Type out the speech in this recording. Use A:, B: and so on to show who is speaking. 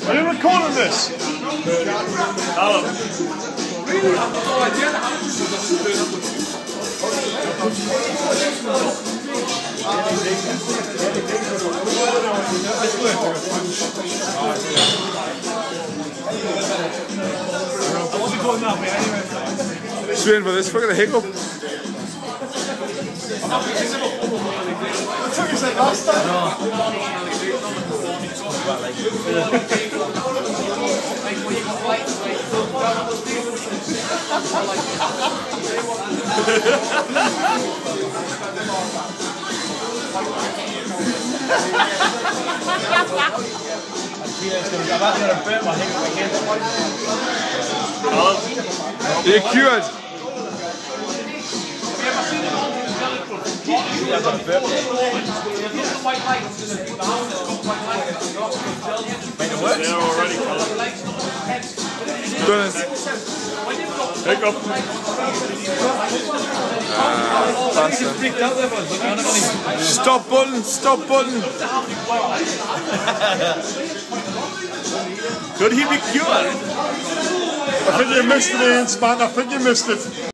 A: Are you recording this? Alan.
B: Svend, for this fucking a hiccup.
A: That's what you said last time.
B: You're cured.
A: They're already
B: Done it.
A: Hiccup.
B: Stop button, stop button.
A: Could he be cured? I think you missed it, Ian, man. I think you missed it.